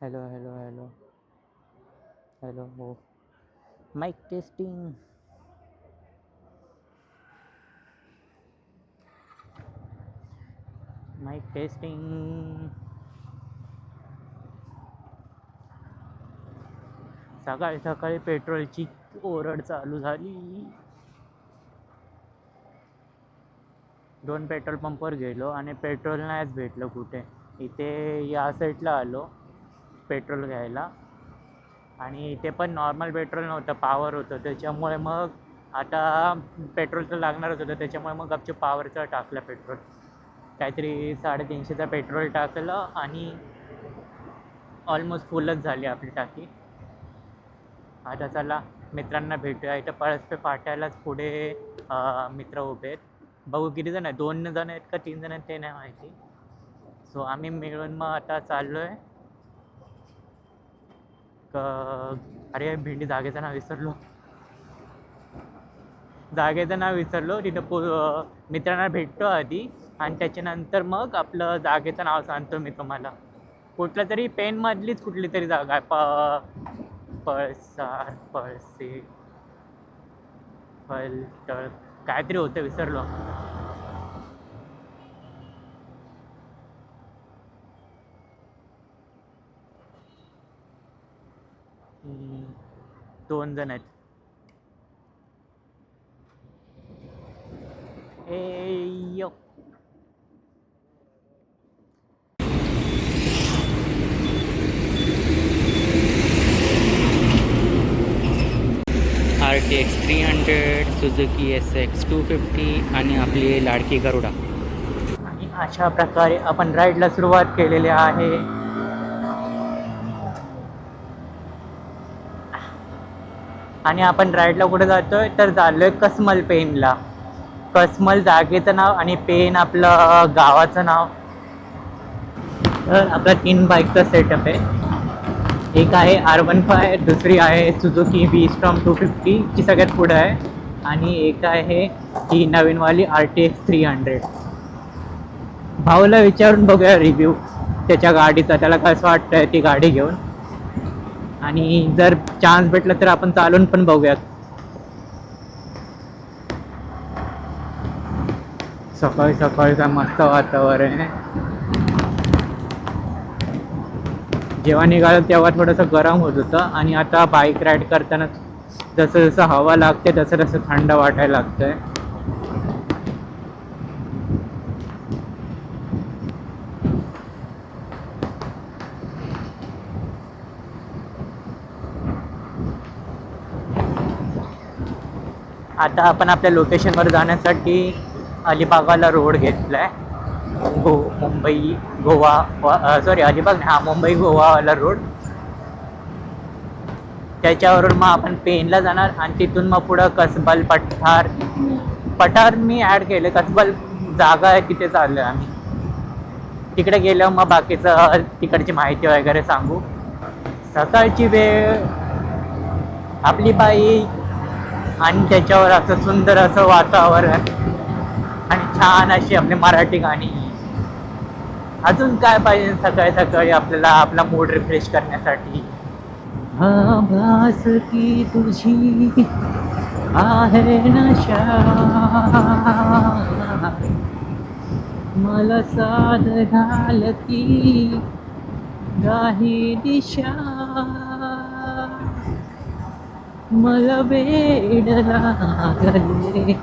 Hello hello hello hello हो. Mike testing. Mike testing. सकाळी सकाळी पेट्रोलची ओरड चालू झाली. 2 पेट्रोल पंपवर गेलो आणि पेट्रोल नाहीच भेटलं कुठे. इथे या साईडला आलो पेट्रोल घ्यायला आणि इथे पण नॉर्मल पेट्रोल नव्हतं, पॉवर होतं. त्याच्यामुळे मग आता पेट्रोल तर लागणारच होतं, त्याच्यामुळे मग गपचूप पॉवरचं टाकलं पेट्रोल. काहीतरी 350चा पेट्रोल टाकलं आणि ऑलमोस्ट फुलच झाली आपली टाकी. आता चला मित्रांना भेटूया. इथं पळसपे फाट्यालाच पुढे मित्र उभे आहेत. बघू किती जण आहेत, 2 जण आहेत का 3 जण आहेत ते नाही माहिती. सो आम्ही मिळून मग आता चाललो आहे. अरे भेंडी जागेचं नाव विसरलो. तिथं मित्रांना भेटतो आधी आणि त्याच्यानंतर मग आपलं जागेचं नाव सांगतो मी तुम्हाला. कुठल्या तरी पेनमधलीच कुठली तरी जागा आहे. पळसार, पळसे, फलटण काहीतरी होतं, विसरलो. हम्म, 2 जण आहेत. ए यो. RTX 300, सुझुकी SX 250 आणि आपली लाडकी गरुडा. आणि अशा प्रकारे आपण राईडला सुरुवात केलेली आहे. आणि आपण राईडला कुठे जातोय तर चाललोय कसमल पेनला. कसमल जागेचं नाव आणि पेन आपलं गावाचं नाव. तर आपला 3 बाईकचा सेटअप आहे. एक आहे R15, दुसरी आहे सुझुकी V-Strom 250 ची सगळ्यात पुढं आहे आणि एक आहे ही नवीनवाली RTX 300. भाऊला विचारून बघूया रिव्ह्यू त्याच्या गाडीचा, त्याला कसं वाटतंय ती गाडी घेऊन. आणि जर चान्स भेटला तर आपण चालून पण बघूयात. सकाळी सकाळी काय मस्त वातावरण आहे. जेव्हा निघालो तेव्हा थोडंसं गरम होत होतं आणि आता बाईक राईड करताना जसं जसं हवा लागते तसं तसं थंड वाटायला लागतंय. आता आपण आपल्या लोकेशनवर जाण्यासाठी अलिबागला रोड घेतला आहे. मुंबई गोवा सॉरी अलिबाग नाही, मुंबई गोवावाला रोड. त्याच्यावरून मग आपण पेनला जाणार आणि तिथून मग पुढं कसबल, पठार मी ॲड केले. कसबल जागा आहे तिथे चाललो आहे आम्ही. तिकडे गेल्यावर मग बाकीचं तिकडची माहिती वगैरे सांगू. सकाळची वेळ, आपली बाईक आणि त्याच्यावर असं सुंदर असं वातावरण आणि छान अशी आपली मराठी गाणी. अजून काय पाहिजे सकाळी सकाळी आपल्याला आपला मूड रिफ्रेश करण्यासाठी. आभास की तुझी आहे नशा, मला साध घालती काही दिशा, मला वेड लागले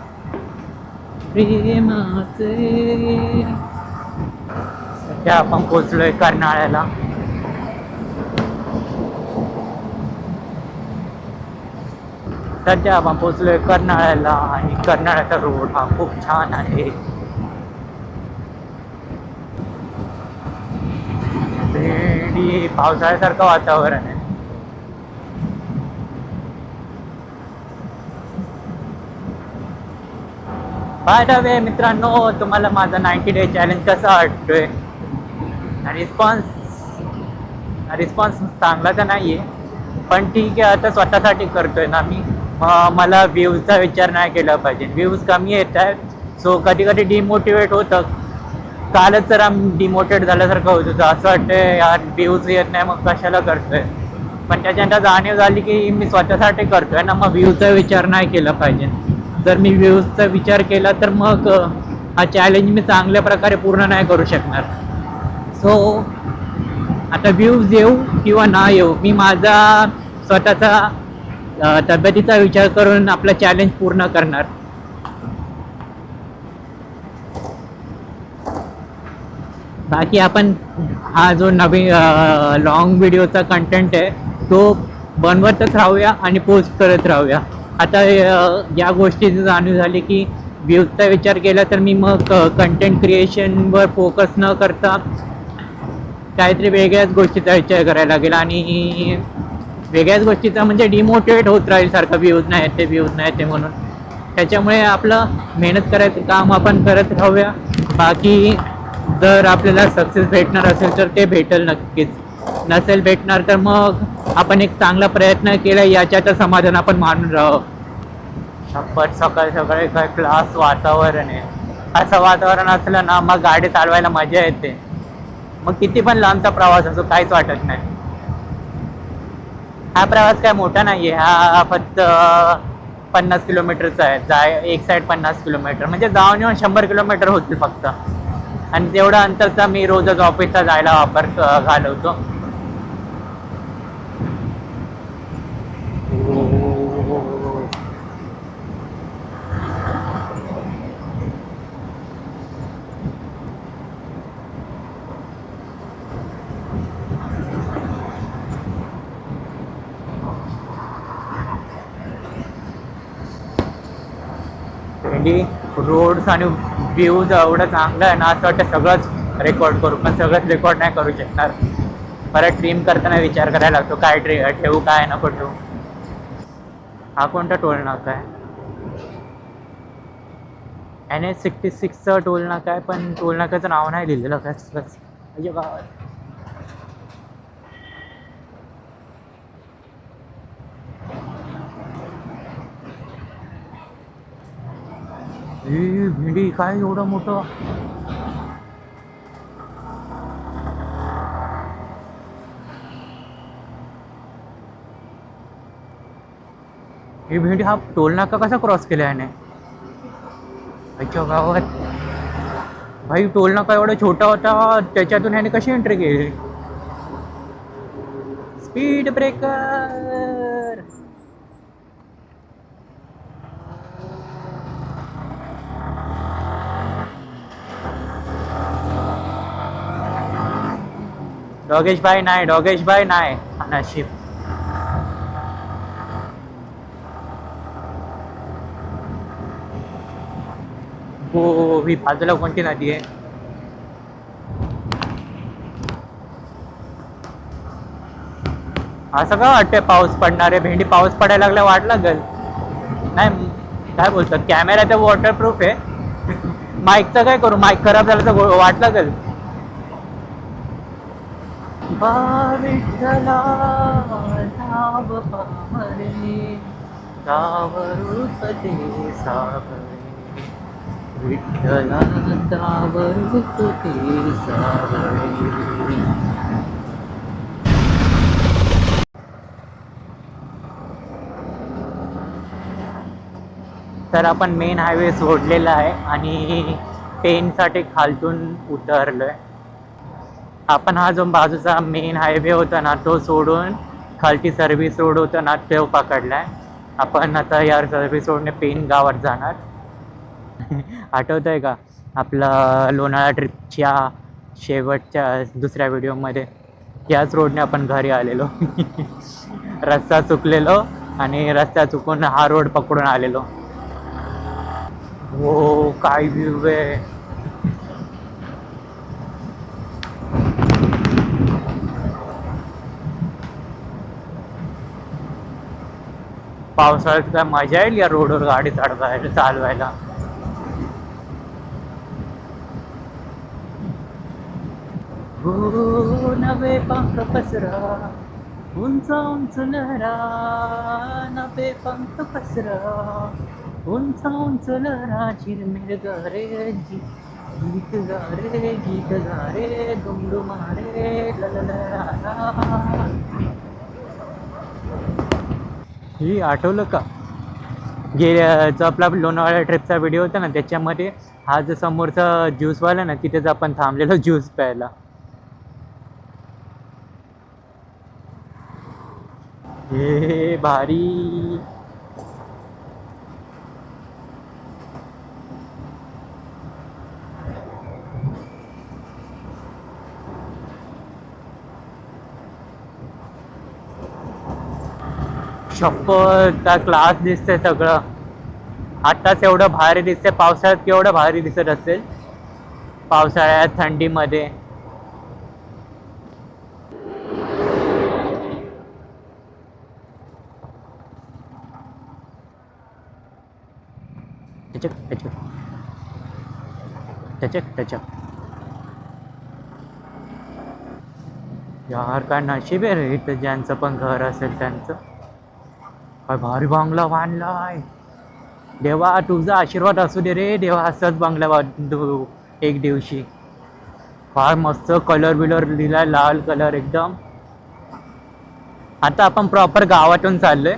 प्रेमाचे. सध्या आपण पोचलोय कर्नाळ्याला. आणि कर्नाळ्याचा रोड हा खूप छान आहे. भेंडी पावसाळ्यासारखं वातावरण आहे. बाय द वे मित्रांनो, तुम्हाला माझा 90 डे चॅलेंज कसा वाटतोय? रिस्पॉन्स चांगला तर नाही आहे, पण ठीक आहे. आता स्वतःसाठी करतोय ना मी. मला व्ह्यूजचा विचार नाही केला पाहिजे. व्ह्यूज कमी येत आहेत, सो कधी कधी डिमोटिवेट होतं. कालच जरा डिमोटेड झाल्यासारखं होत होतं, असं वाटतंय यार व्ह्यूज येत नाही मग कशाला करतोय. पण त्याच्यानंतर जाणीव झाली की मी स्वतःसाठी करतोय ना, मग व्ह्यूचा विचार नाही केला पाहिजे. जर मी व्ह्यूजचा विचार केला तर मग हा चॅलेंज मी चांगल्या प्रकारे पूर्ण नाही करू शकणार. सो आता व्ह्यूज येऊ किंवा ना येऊ, मी माझा स्वतःचा तब्येतीचा विचार करून आपला चॅलेंज पूर्ण करणार. बाकी आपण हा जो नवीन लॉंग व्हिडिओचा कंटेंट आहे तो बनवतच राहूया आणि पोस्ट करत राहूया. आता या गोष्टीची जाणीव झाली की व्ह्यूजचा विचार केला तर मी मग कंटेंट क्रिएशनवर फोकस न करता काहीतरी वेगळ्याच गोष्टीचा विचार करायला लागेल, आणि वेगळ्याच गोष्टीचा म्हणजे डिमोटिवेट होत राहील सारखं, व्ह्यूज नाही येते व्ह्यूज नाही येते म्हणून. त्याच्यामुळे आपलं मेहनत करायचं काम आपण करत राहूया. बाकी जर आपल्याला सक्सेस भेटणार असेल तर ते भेटेल नक्कीच, नसेल भेटणार तर मग आपण एक चांगला प्रयत्न केला याच्यात समाधान आपण मानून राहू. शपथ सकाळी सकाळी काय क्लास वातावरण आहे. असं वातावरण असलं ना मग गाडी चालवायला मजा येते. मग किती पण लांबचा प्रवास असो काहीच वाटत नाही. हा प्रवास काय मोठा नाही आहे, हा फक्त 50 किलोमीटरचा आहे. एक साईड 50 किलोमीटर म्हणजे जाऊन येऊन 100 किलोमीटर होतील फक्त. आणि तेवढं अंतरचा मी रोजच ऑफिसला जायला वापर घालवतो. रोड्स आणि व्ह्यूज एवढं चांगलं आहे ना, असं वाटतं सगळंच रेकॉर्ड करू, पण सगळंच रेकॉर्ड नाही करू शकणार. परत ट्रिम करताना विचार करायला लागतो काय ठेवू काय नको ठेवू. हा कोणता टोल नाका आहे? NH66चा टोल नाका आहे, पण टोल नाक्याचं नाव नाही लिहिलेलं बस म्हणजे गावात. भेंडी काय एवढं मोठं. ही भेंडी हा टोल नाका कसा क्रॉस केला याने गावात? भाई टोल नाका एवढा छोटा होता, त्याच्यातून ह्याने कशी एंट्री केली? Speed breaker. डॉगेश भाई नाही नशीब. हो ही बाजूला कोणती नदी आहे? असं का वाटतंय पाऊस पडणार आहे? भेंडी पाऊस पडायला लागला वाट लागेल. नाही काय बोलतात, कॅमेरा तर वॉटरप्रूफ आहे. माईकचं काय करू? माईक खराब झालं तर वाट लागेल. विठ्ठला नाव पामरे गाव रूप ते सावरे, विठ्ठला नाव रूप ते सावरे. तर आपण मेन हायवे सोडलेला आहे आणि पेनसाठी खालतून उतरलोय. आपण हा जो बाजूचा मेन हायवे होता ना तो सोडून खालती सर्व्हिस रोड होता ना तो पकडलाय. आपण आता या सर्व्हिस रोडने पेन गावात जाणार. आठवत आहे का आपला लोणाळा ट्रिपच्या शेवटच्या दुसऱ्या व्हिडिओमध्ये याच रोडने आपण घरी आलेलो. रस्ता चुकलेलो आणि रस्ता चुकून हा रोड पकडून आलेलो. हो काय व्ह्यू आहे. पावसाळ्यात काय मजा येईल या रोडवर गाडी चालवायला. हो नवे पंख पसरा उंच उंच लहरा, नवे पंख पसरा उंच उंच लहरा, चिरमिर गरजी गीत गा रे गीत गा रे दुमदुमा रे ला ला ला ला. ही आठवलं का जो आपला लोणावळा ट्रिपचा व्हिडिओ होता ना त्याच्यामध्ये हा जो समोरचा ज्यूसवाला ना तिथेच आपण थांबलेलो ज्यूस प्यायला. हे भारी. शपथ का क्लास दिसतंय सगळं. आताच एवढं भारी दिसतंय, पावसाळ्यात केवढं भारी दिसत असेल. पावसाळ्यात थंडीमध्ये. टचक टचक टचक टचक. यार काय नशीब आहे रे इथं ज्यांचं पण घर असेल त्यांचं. काय भारी बंगला बांधलाय. देवा तुझा आशीर्वाद असू दे रे देवा, असंच बंगला बांधू एक दिवशी. फार मस्त कलर बिलर दिलाय, लाल कलर एकदम. आता आपण प्रॉपर गावातून चाललोय.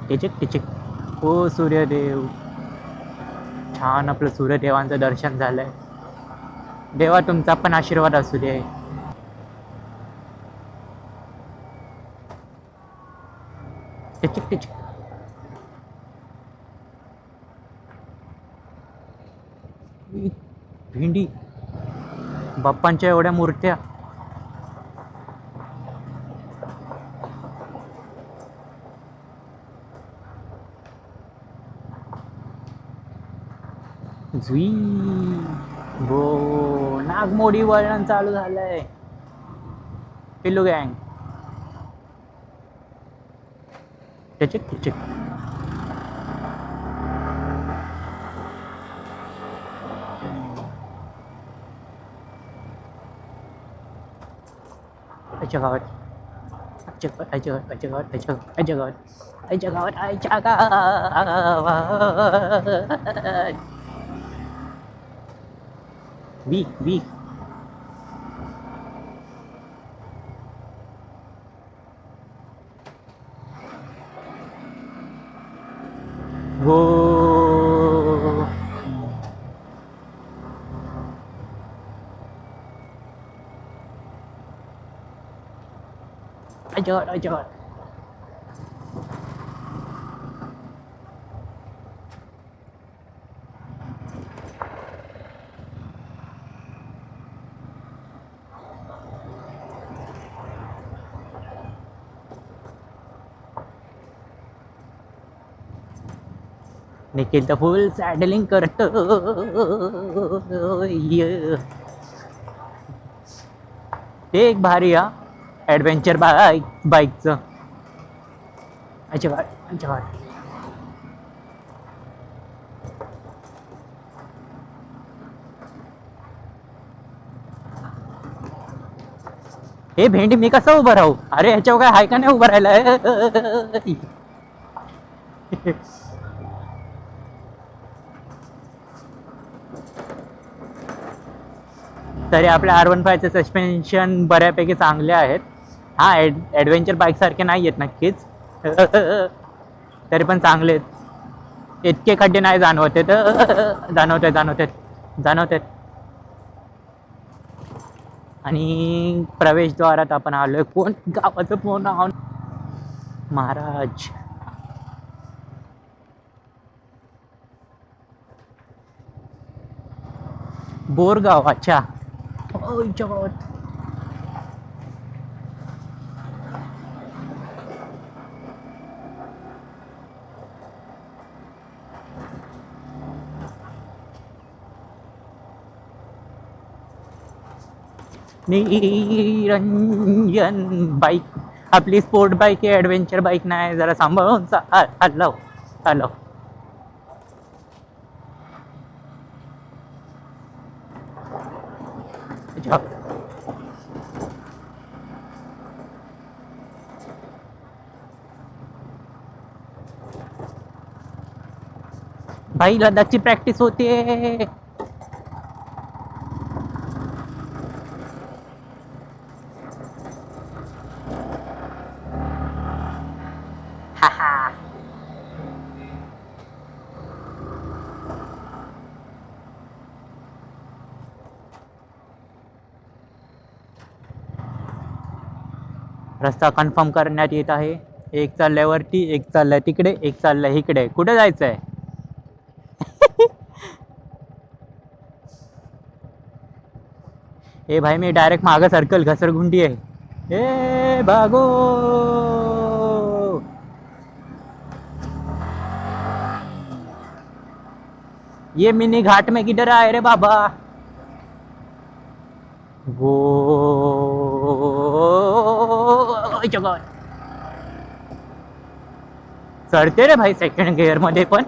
टिचिक टिचिक. हो सूर्यदेव. छान आपलं सूर्यदेवांचं दर्शन झालंय. देवा तुमचा पण आशीर्वाद असू दे. टिचिक टिचिक. भेंडी. बाप्पांच्या एवढ्या मूर्त्या. जुई. हो नागमोडी वळण चालू झालंय. पिल्लू गँग. टिचिक टिचिक. आईच्या गावात. आईच्या गावात आईच्या गावात आईच्या गावात आईच्या गावात आईच्या गावात आईच्या गावात. बी बी. हो आईच्या गावात आईच्या गावात. निखिल तर फुल सॅडलिंग करतो. ते एक भारी हा ॲडव्हेंचर बाईकचं. अच्छा अच्छा. हे भेंडी मी कसं उभं राहू. अरे ह्याच्यावर काय हाय का नाही उभं राहिला. तरी आपल्या R15चे सस्पेन्शन बऱ्यापैकी चांगले आहेत. हा ॲडव्हेंचर बाईकसारखे नाही आहेत नक्कीच. तरी पण चांगले आहेत. इतके खड्डे नाही जाणवत आहेत. जाणवत आहेत. आणि प्रवेशद्वारात आपण आलोय. कोण गावाचं पूर्ण नाव महाराज. बोरगाव. अच्छा. गावात. निरंजन बाईक आपली स्पोर्ट बाईक आहे, ॲडव्हेंचर बाईक नाही. जरा सांभाळून हलव हलव. भाई लद्दाखची प्रॅक्टिस होते. रस्ता कन्फर्म करण्यात येत आहे. एक चाललंय वरती, एक चाललंय तिकडे, एक चाललंय इकडे. कुठे जायचंय? ए भाई मी डायरेक्ट मागं सर्कल घसरगुंडी आहे. ए भागो. ये मिनी घाट में किधर आए रे बाबा? वो चढते रे भाई सेकंड गिअर मध्ये पण.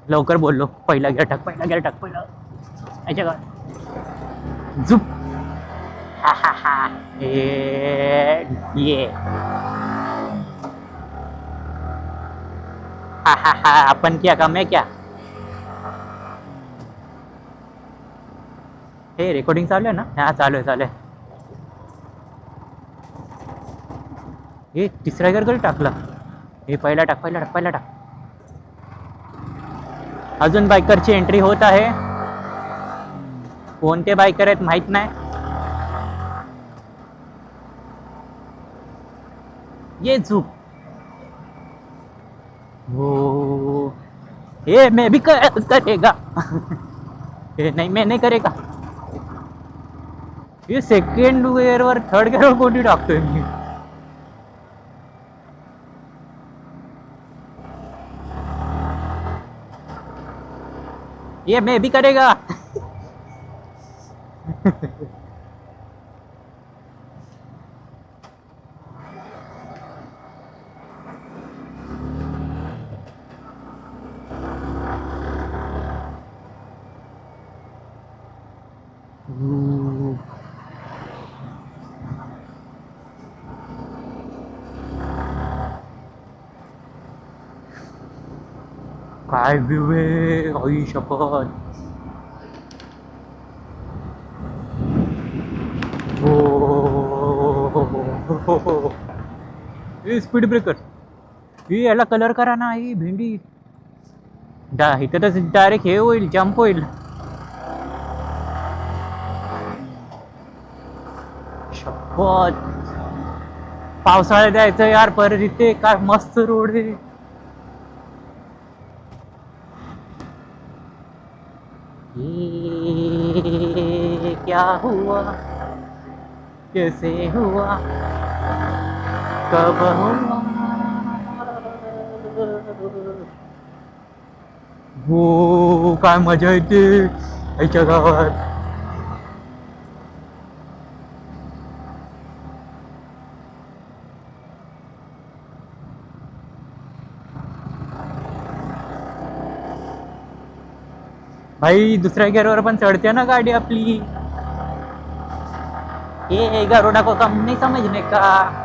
लवकर बोललो. पहिला गिअर टाक, पहिला गिअर टाक, पहिला झुप. हा हा हा. ये हा हा हा. अपन क्या काम है क्या? हे रेकॉर्डिंग चालू आहे ना? हा चालू आहे, चालू आहे. हे तिसरा गिअर कधी टाकला? हे पहिला टाक, पहिला टाक, पहिला टाक. अजून बायकरची एंट्री होत आहे. कोणते बायकर आहेत माहित नाही. ये झुक. वो ये मैं भी करेगा. ये नहीं, मैं नहीं करेगा. ये सेकंड गिअर वर थर्ड गिअर वर कोणती टाकतोय मी? ये मैं भी करेगा. काय व्ह्यू आहे, आई शपथ. हो स्पीड ब्रेकर. ही याला कलर करा ना. ही भेंडी इथं तर डायरेक्ट हे होईल, जम्प होईल. शपथ. पावसाळ्यात जायचं यार परत इथे. काय मस्त रोड आहे. ये क्या हुआ, कैसे हुआ, कब हुआ? हो काय मजा येते याच्या गावात. भाई दुसऱ्या गिअरवर पण चढते ना गाडी आपली. ये गरुडा को कम नहीं समझने का.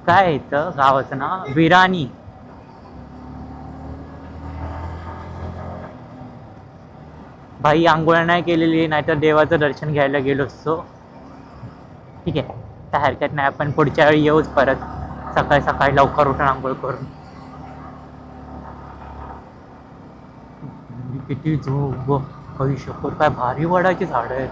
काय इथं गावाचं नाव? विराणी. भाई आंघोळ नाही केलेली, नाहीतर देवाचं दर्शन घ्यायला गेलो असतो. ठीक आहे, काय हरकत नाही. आपण पुढच्या वेळी येऊच परत. सकाळी सकाळी लवकर उठून आंघोळ करून. किती झोप. काही शपथ काय भारी वडाची झाड आहेत.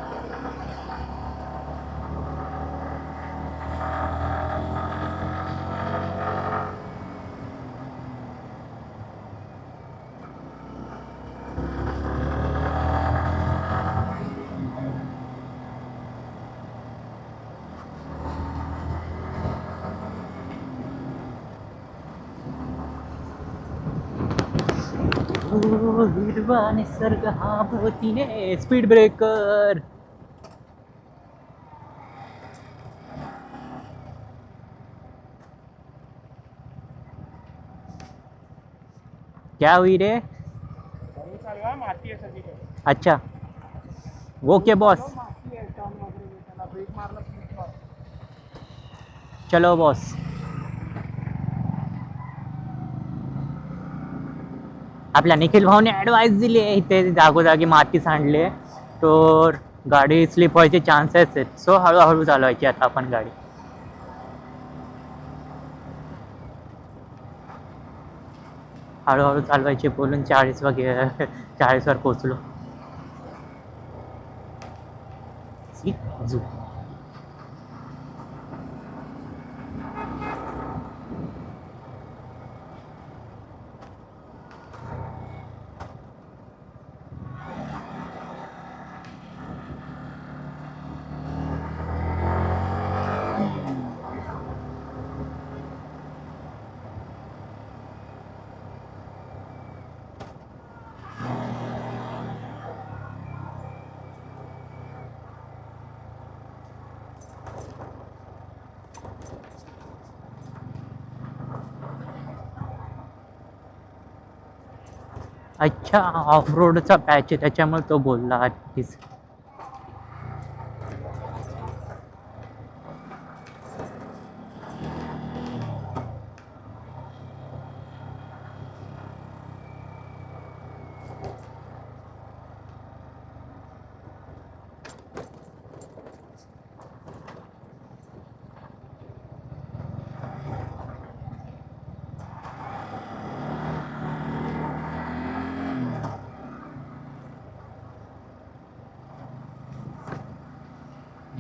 हिरवा निसर्ग हा भोवतीने स्पीड ब्रेकर. क्या हुई रे? अच्छा ओके बॉस. चलो बॉस. आपल्या निखिल भाऊने ॲडवाईस दिली आहे इथे जागोजागी माती सांडले तर गाडी स्लिप व्हायचे चान्सेस आहेत. सो हळूहळू चालवायची आता आपण गाडी. हळूहळू चालवायची बोलून 40 वगैरे 40वर पोचलो. झू. अच्छा ऑफ रोडचा पॅच आहे त्याच्यामुळे तो बोलला आधीच.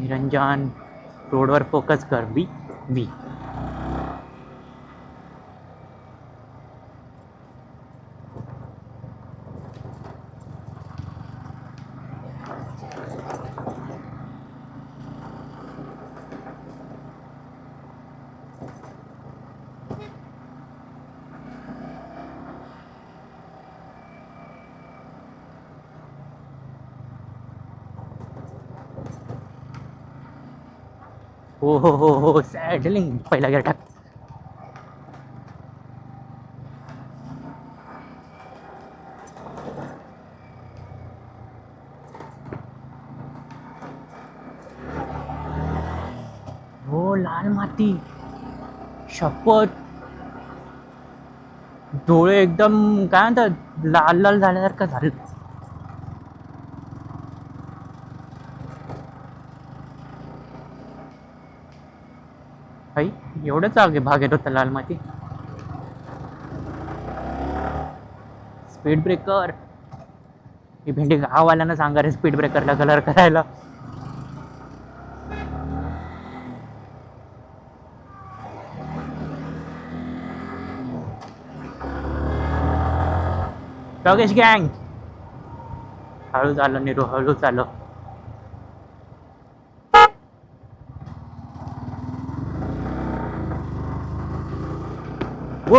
निरंजन रोडवर फोकस कर. वी वी. हो सॅडलिंग पहिला गेला टाक. हो लाल माती. शपथ डोळे एकदम काय म्हणतात लाल लाल झाल्यासारखं झालं. भाई एवढंच आगे भाग येत होता लाल माती. Speed breaker. ही भेंडी गाववाल्यांना सांगा रे स्पीड ब्रेकरला कलर करायला. योगेश गँग. हळू चालव निरू हळू चालव. वो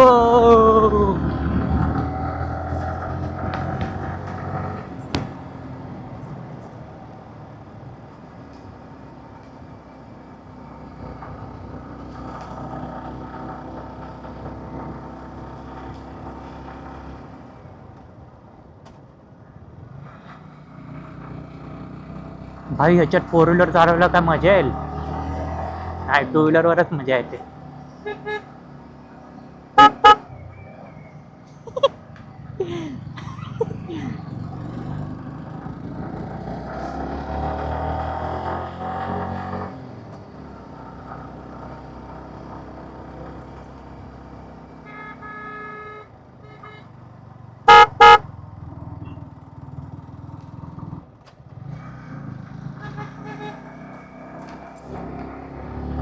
भाई ह्याच्यात 4 व्हीलर चालवला काय मजा येईल. नाही 2 व्हीलरवरच मजा येते.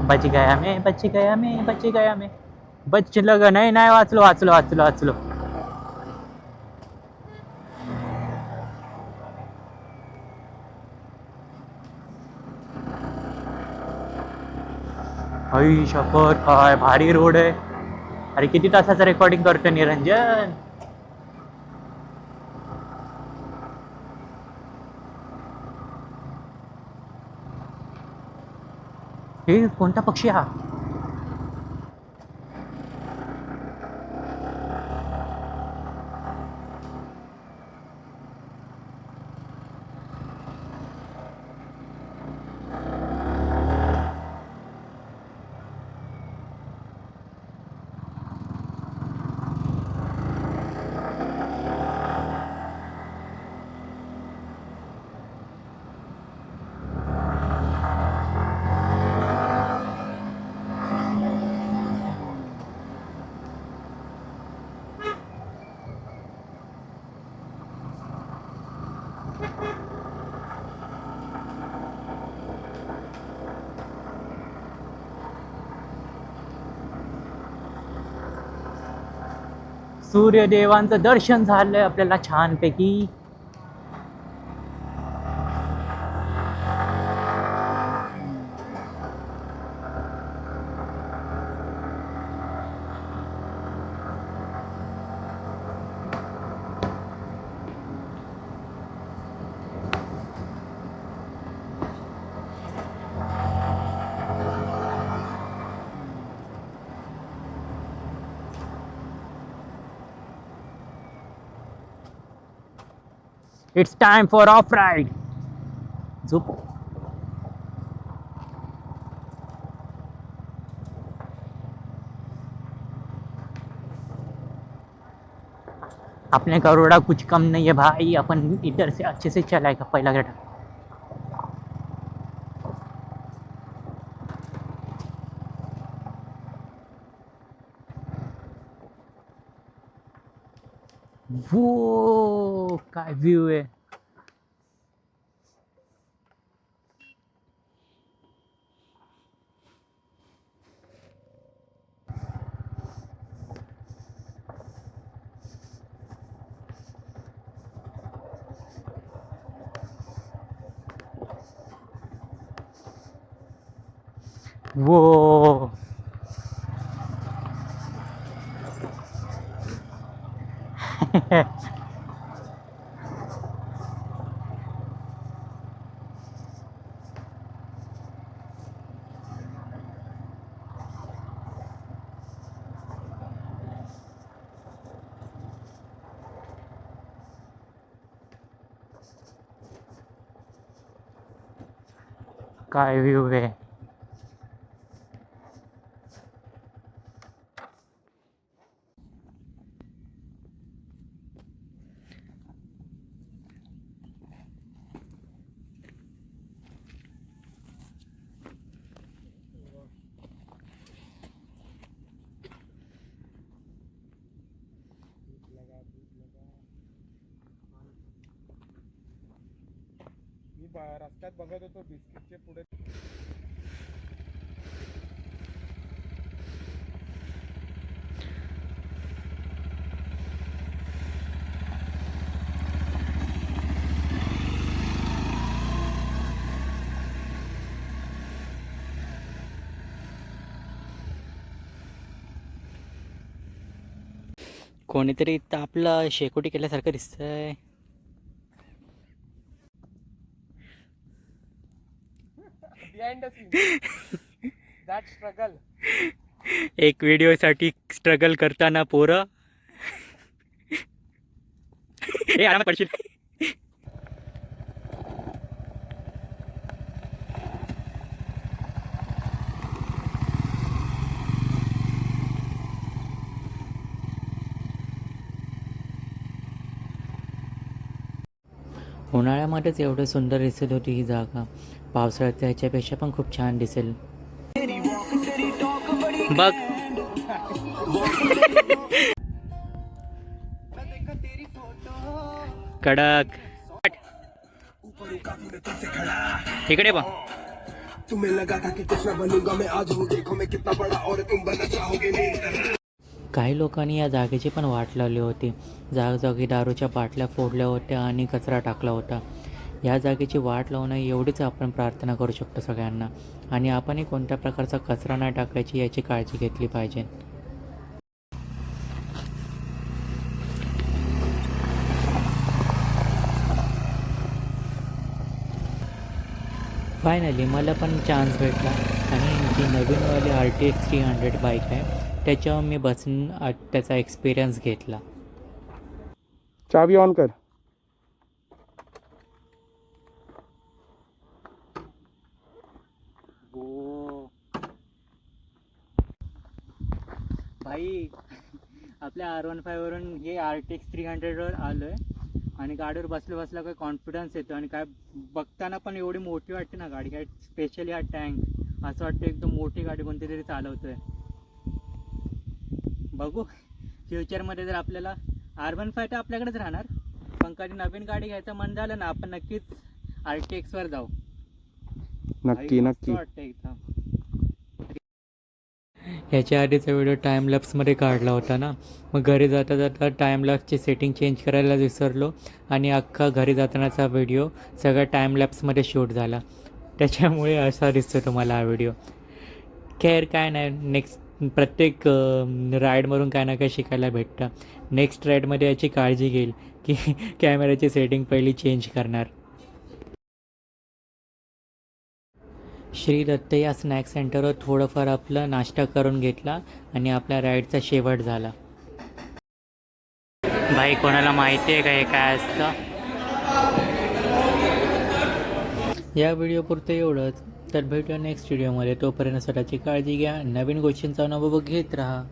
बच गया मैं बच गया मैं बच गया मैं. बचलं ग नाही नाही वाचलो वाचलो वाचलो वाचलो. आई शपथ काय भारी रोड आहे. अरे किती तासाचं रेकॉर्डिंग करतो निरंजन. हे कोणता पक्षी हा? सूर्यदेवांचं दर्शन झालंय आपल्याला छानपैकी. It's time for of ride. झोप. अपने करोड़ा कुछ कम नहीं है भाई. अपन इधर से अच्छे से चलाएगा पहिला गटा. वो काय व्ह्यू आहे. वो काय व्ह्यू आहे. रस्त्यात बघत होतो बिस्किटचे पुढे. कोणीतरी इथं आपलं शेकोटी केल्यासारखं दिसतंय. Behind the scene that struggle. एक व्हिडिओसाठी स्ट्रगल करताना पोरं. हे आरामात पडशील. उन्हाळ्यामध्येच एवढं सुंदर दिसत होती ही जागा. पावसाळ्यात त्याच्यापेक्षा पण खूप छान दिसेल. बघ. कडक. इकडे बघ. तुम्हें लगा था कि कृष्ण बनूंगा मैं आज हूँ देखो मैं कितना बड़ा और तुम बनना चाहोगे नहीं. काही लोकांनी या जागेची पण वाट लावली होती. जागोजागी दारूच्या बाटल्या फोडल्या होत्या आणि कचरा टाकला होता. या जागेची वाट लावणं एवढीच आपण प्रार्थना करू शकतो सगळ्यांना. आणि आपणही कोणत्या प्रकारचा कचरा नाही टाकायची याची काळजी घेतली पाहिजे. फायनली मला पण चान्स भेटला. आणि जी नवीनवाली RTX 300 बाईक आहे त्याच्यावर मी बसून त्याचा एक्सपिरियन्स घेतला. चावी ऑन कर. भाई आपल्या R15 वरून हे RTX 300वर आलो आहे आणि गाडीवर बसल्या काय कॉन्फिडन्स येतो आणि काय बघताना पण एवढी मोठी वाटते ना गाडी, काय स्पेशली हा टँक असं वाटतं एकदम मोठी गाडी कोणती तरी चालवतोय. बघू फ्युचरमध्ये जर आपल्याला R15 तर आपल्याकडेच राहणार, पण कधी नवीन गाडी घ्यायचं मन झालं ना आपण नक्कीच RTXवर जाऊ. नक्की नक्की. वाटतं एकदम. ह्याच्या आधीचा व्हिडिओ टाईमलॅप्समध्ये काढला होता ना, मग घरी जाता जाता टाईमलॅप्सची सेटिंग चेंज करायला विसरलो आणि अख्खा घरी जातानाचा व्हिडिओ सगळा टाईमलॅप्समध्ये शूट झाला. त्याच्यामुळे असा दिसतो तुम्हाला हा व्हिडिओ. खैर काय नाही, नेक्स्ट प्रत्येक राईडमधून काय ना काय शिकायला भेटतं. नेक्स्ट राईडमध्ये याची काळजी घेईल की कॅमेऱ्याची सेटिंग पहिली चेंज करणार. श्री दत्त या स्नॅक सेंटरवर थोडंफार आपलं नाश्ता करून घेतला आणि आपल्या राईडचा शेवट झाला. भाई कोणाला माहिती आहे का हे काय असतं? या व्हिडिओपुरतं एवढंच. तर भेटूया नेक्स्ट व्हिडिओमध्ये. तोपर्यंत स्वतःची काळजी घ्या, नवीन गोष्टींचा अनुभव घेत राहा.